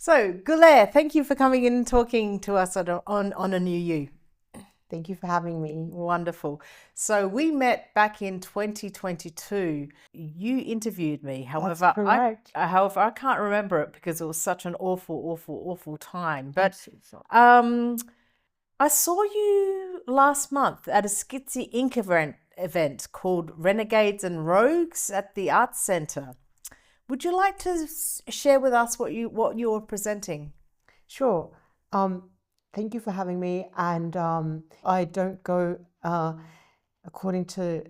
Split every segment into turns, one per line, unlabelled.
So, Guler, thank you for coming in and talking to us on a new you.
Thank you for having me.
Wonderful. So we met back in 2022. You interviewed me.
That's
However,
correct.
I can't remember it because it was such an awful time. But
Absolutely.
I saw you last month at a Skitsy Inc. event called Renegades and Rogues at the Arts Centre. Would you like to share with us what you were presenting?
Sure. Thank you for having me. And I don't go according to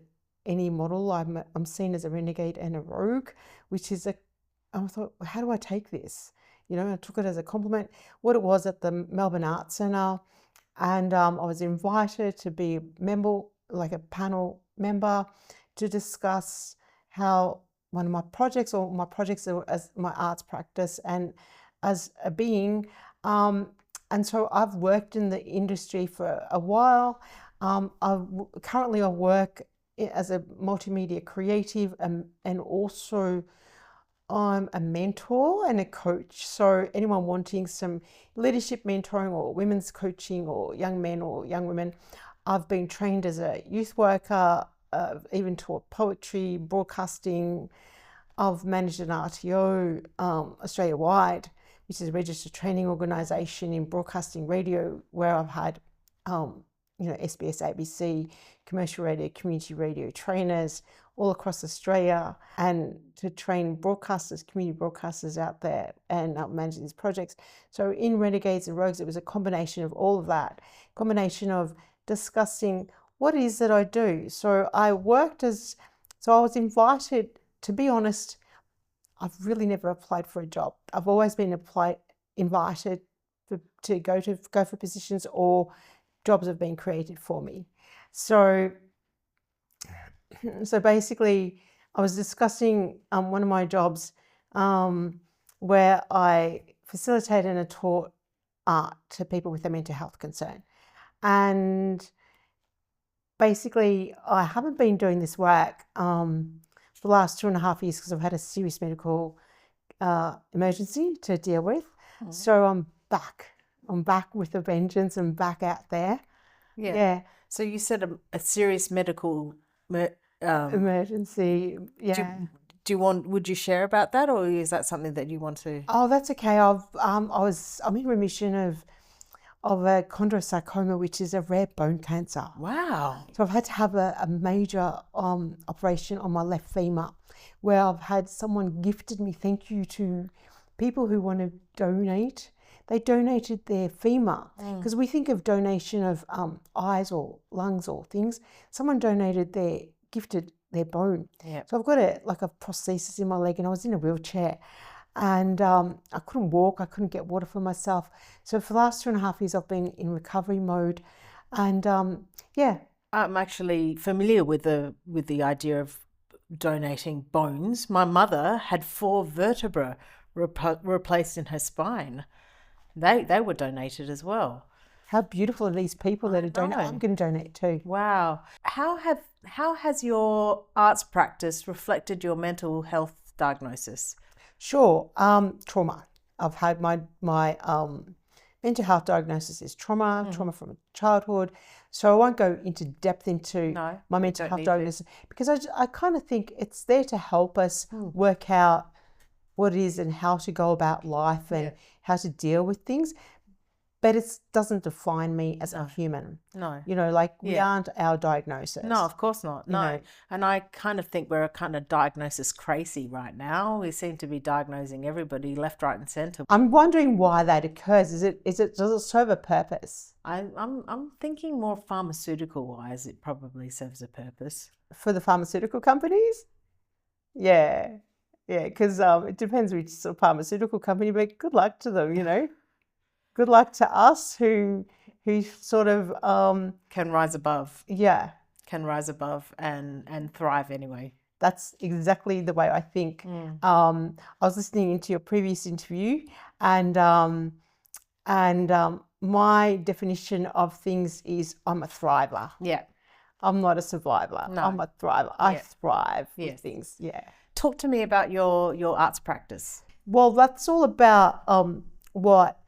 any model. I'm seen as a renegade and a rogue, which is I thought, how do I take this? I took it as a compliment. What it was at the Melbourne Arts Centre, and I was invited to be a member, like a panel member, to discuss how one of my projects as my arts practice and as a being. And so I've worked in the industry for a while. Currently I work as a multimedia creative and also I'm a mentor and a coach. So anyone wanting some leadership mentoring or women's coaching or young men or young women, I've been trained as a youth worker, even taught poetry, broadcasting. I've managed an RTO Australia-wide, which is a registered training organisation in broadcasting radio, where I've had, SBS, ABC, commercial radio, community radio trainers all across Australia, and to train broadcasters, community broadcasters out there, and managing these projects. So in Renegades and Rogues, it was a combination of all of that, combination of discussing what it is that I do. So I was invited. To be honest, I've really never applied for a job. I've always been invited to go for positions, or jobs have been created for me. So basically, I was discussing one of my jobs where I facilitated and taught art to people with a mental health concern. And basically, I haven't been doing this work for the last 2.5 years because I've had a serious medical emergency to deal with. Mm. So I'm back. I'm back with a vengeance and back out there.
Yeah. So you said a serious medical
emergency. Yeah.
Would you share about that, or is that something that you want to?
Oh, that's okay. I'm in remission of a chondrosarcoma, which is a rare bone cancer.
Wow.
So I've had to have a major operation on my left femur, where I've had someone gifted me, thank you to people who want to donate. They donated their femur, because we think of donation of eyes or lungs or things. Someone gifted their bone. Yep. So I've got a prosthesis in my leg, and I was in a wheelchair. And I couldn't walk, I couldn't get water for myself. So for the last 2.5 years, I've been in recovery mode. And
I'm actually familiar with the idea of donating bones. My mother had 4 vertebrae replaced in her spine. They were donated as well.
How beautiful are these people that are donating? I'm going to donate too.
Wow. How has your arts practice reflected your mental health diagnosis?
Sure. Trauma. I've had my mental health diagnosis is trauma from childhood. So I won't go into depth into my mental health diagnosis, because I kind of think it's there to help us work out what it is and how to go about life and how to deal with things. But it doesn't define me as a human.
No.
We aren't our diagnosis.
No, of course not. No. And I kind of think we're a kind of diagnosis crazy right now. We seem to be diagnosing everybody left, right and centre.
I'm wondering why that occurs. Does it serve a purpose?
I'm thinking more pharmaceutical wise, it probably serves a purpose.
For the pharmaceutical companies? Yeah. Yeah, because it depends which sort of pharmaceutical company, but good luck to them, Good luck to us who sort of
can rise above.
Yeah.
Can rise above and thrive anyway.
That's exactly the way I think. I was listening into your previous interview, and my definition of things is I'm a thriver.
Yeah.
I'm not a survivor. No. I'm a thriver. I thrive with things. Yeah.
Talk to me about your arts practice.
Well, that's all about what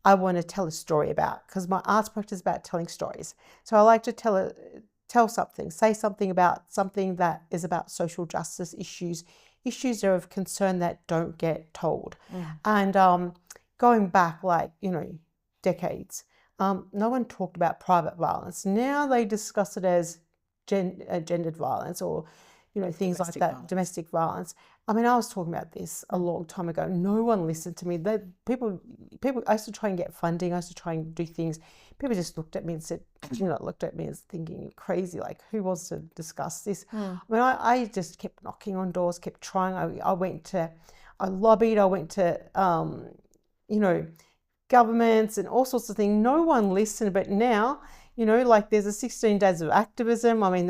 I want to tell a story about, because my arts practice is about telling stories. So I like to tell something, say something about something that is about social justice issues that are of concern that don't get told. And going back decades, no one talked about private violence. Now they discuss it as gendered violence, or things like that, domestic violence. I mean, I was talking about this a long time ago. No one listened to me. People. I used to try and get funding. I used to try and do things. People just looked at me and said, looked at me as thinking you're crazy. Like, who wants to discuss this? I mean, I just kept knocking on doors, kept trying. I lobbied. I went to, governments and all sorts of things. No one listened. But now, there's a 16 days of activism. I mean,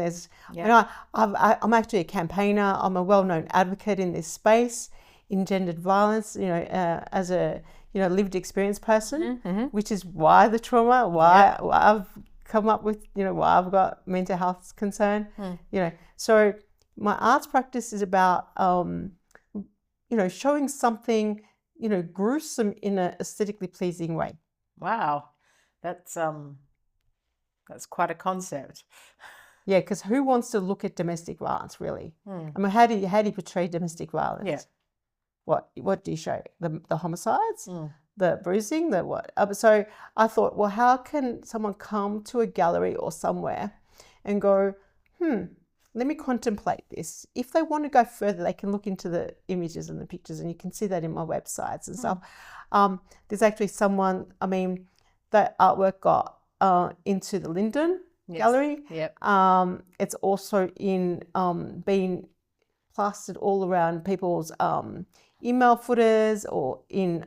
I'm actually a campaigner. I'm a well-known advocate in this space in gendered violence, as a, lived experience person, which is why the trauma, why I've come up with, why I've got mental health concern, So my arts practice is about, showing something, gruesome in an aesthetically pleasing way.
Wow. That's quite a concept.
Yeah, because who wants to look at domestic violence, really? I mean, how do you portray domestic violence?
Yeah.
What do you show? The homicides, the bruising, the what? So I thought, well, how can someone come to a gallery or somewhere and go, let me contemplate this. If they want to go further, they can look into the images and the pictures, and you can see that in my websites and stuff. There's actually someone, I mean, that artwork got into the Linden Gallery.
Yep.
It's also in being plastered all around people's email footers, or in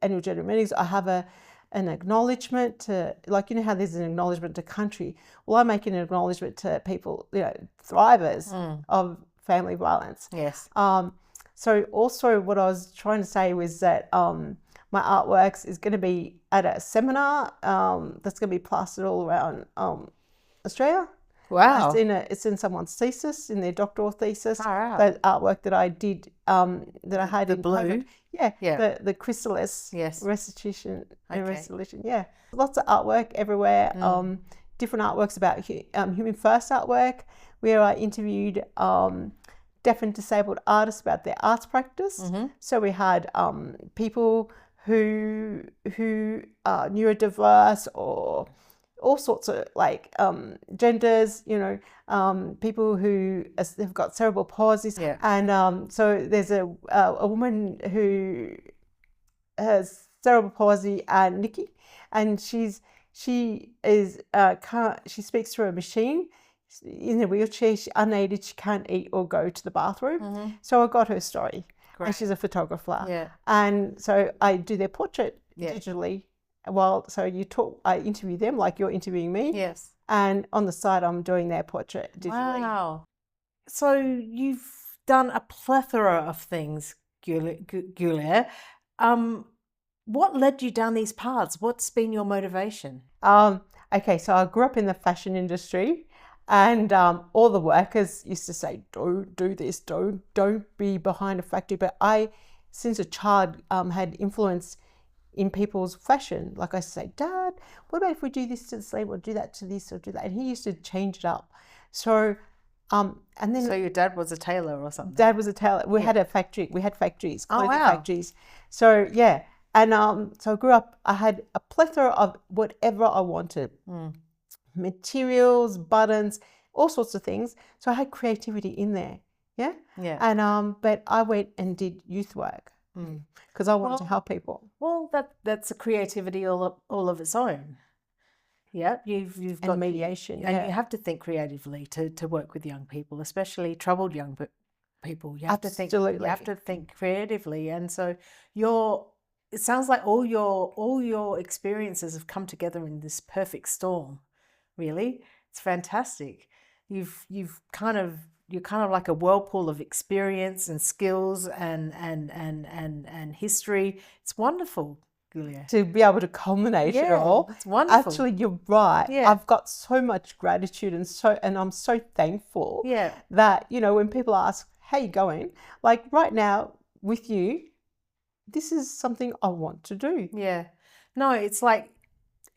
annual general meetings. I have an acknowledgement to, how there's an acknowledgement to country. Well, I make an acknowledgement to people, thrivers of family violence.
Yes.
So also what I was trying to say was that my artworks is going to be at a seminar that's going to be plastered all around Australia.
Wow.
It's in someone's thesis, in their doctoral thesis.
Wow.
That artwork that I did, that I had
the
in
blue.
COVID. Yeah. The chrysalis.
Yes.
Restitution.
Okay.
Resolution. Yeah. Lots of artwork everywhere. Different artworks about human first artwork, where I interviewed deaf and disabled artists about their arts practice. So we had people who are neurodiverse, or all sorts of genders, people who have got cerebral palsy.
Yeah.
And so there's a woman who has cerebral palsy, Nikki, and she speaks through a machine. In a wheelchair, she's unaided, she can't eat or go to the bathroom. So I got her story. Great. And she's a photographer.
Yeah.
And so I do their portrait
digitally.
I interview them like you're interviewing me.
Yes.
And on the side, I'm doing their portrait digitally.
Wow. So you've done a plethora of things, Guler. What led you down these paths? What's been your motivation?
Okay, so I grew up in the fashion industry, and all the workers used to say, "Don't do this. Don't be behind a factory." But I, since a child, had influence in people's fashion. Like I say, "Dad, what about if we do this to the sleeve, or do that to this, or do that?" And he used to change it up. So, and then.
So your dad was a tailor or something?
Dad was a tailor. We had a factory. We had factories.
Oh, wow.
Factories. So yeah, and so I grew up. I had a plethora of whatever I wanted. Materials, buttons, all sorts of things. So I had creativity in there. Yeah.
Yeah.
And but I went and did youth work because I wanted to help people.
Well, that's a creativity all of its own. Yeah, you've got
mediation,
and you have to think creatively to work with young people, especially troubled young people. You have to think. You have to think creatively, and so it sounds like all your experiences have come together in this perfect storm. Really, it's fantastic. You're kind of like a whirlpool of experience and skills and history. It's wonderful, Guler.
To be able to culminate it all.
It's wonderful.
Actually, you're right. Yeah. I've got so much gratitude and I'm so thankful that, when people ask, how you going? Like right now with you, this is something I want to do.
Yeah. No, it's like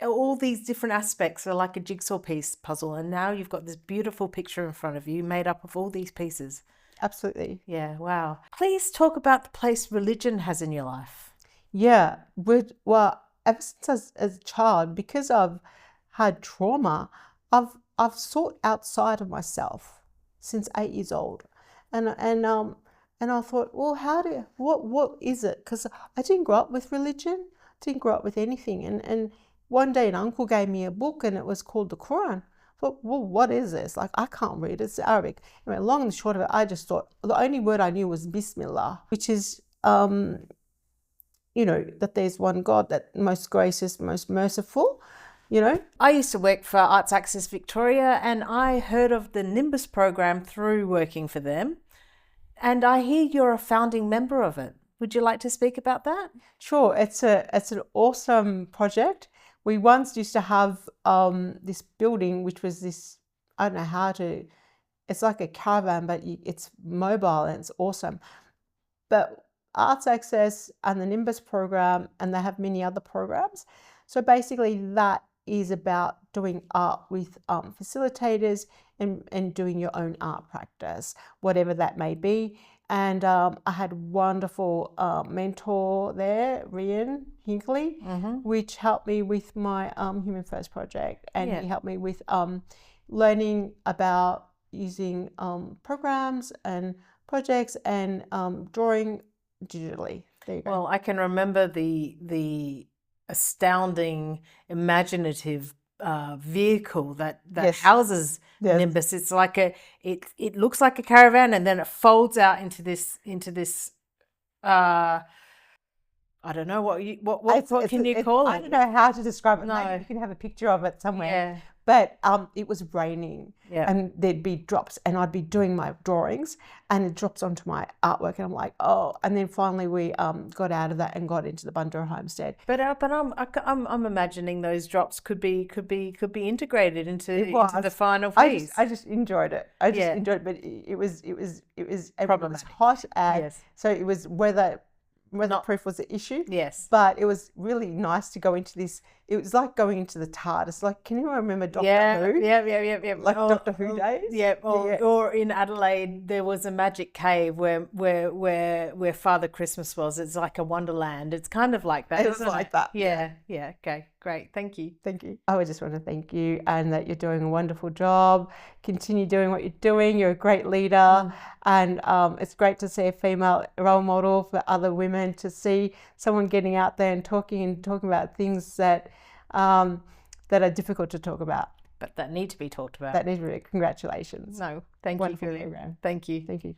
all these different aspects are like a jigsaw piece puzzle, and now you've got this beautiful picture in front of you made up of all these pieces.
Absolutely.
Yeah, wow. Please talk about the place religion has in your life.
Yeah. Well, ever since as a child, because I've had trauma, I've sought outside of myself since 8 years old. And I thought, well, what is it? Because I didn't grow up with religion, didn't grow up with anything. And one day an uncle gave me a book and it was called the Quran. I thought, well, what is this? Like, I can't read it, it's Arabic. Anyway, long and short of it, I just thought the only word I knew was Bismillah, which is that there's one God, that most gracious, most merciful,
I used to work for Arts Access Victoria, and I heard of the Nimbus program through working for them. And I hear you're a founding member of it. Would you like to speak about that?
Sure, it's an awesome project. We once used to have this building, which was this, I don't know how to, it's like a caravan, but it's mobile and it's awesome. But Arts Access and the Nimbus program, and they have many other programs. So basically that is about doing art with facilitators and doing your own art practice, whatever that may be. And I had a wonderful mentor there, Rian Hinckley, which helped me with my Human First project. And he helped me with learning about using programs and projects and drawing digitally. There you go.
Well, I can remember the astounding, imaginative vehicle that
Yes.
houses
Yes.
Nimbus. It's like it looks like a caravan, and then it folds out into this I don't know what can you call it?
I don't know how to describe it.
No.
Maybe you can have a picture of it somewhere.
Yeah.
But it was raining,
Yeah.
and there'd be drops, and I'd be doing my drawings, and it drops onto my artwork, and I'm like, oh. And then finally we got out of that and got into the Bundoora homestead.
But I'm imagining those drops could be integrated into the final piece.
I just enjoyed it. Enjoyed it, but it was
Problematic.
hot, and
Yes.
so it was weatherproof was the issue.
Yes.
But it was really nice to go into this. It was like going into the TARDIS. Like, can you remember Doctor Who?
Yeah.
Like Doctor Who days?
Yeah. Or in Adelaide, there was a magic cave where Father Christmas was. It's like a wonderland. It's kind of like that.
It was like that.
Yeah. Okay. Great. Thank you.
Thank you. I would just want to thank you, and that you're doing a wonderful job. Continue doing what you're doing. You're a great leader, and it's great to see a female role model for other women, to see someone getting out there and talking about things that are difficult to talk about.
But that need to be talked about.
Congratulations.
No, thank
Wonderful
you, Julie.
program.
Thank you.
Thank you.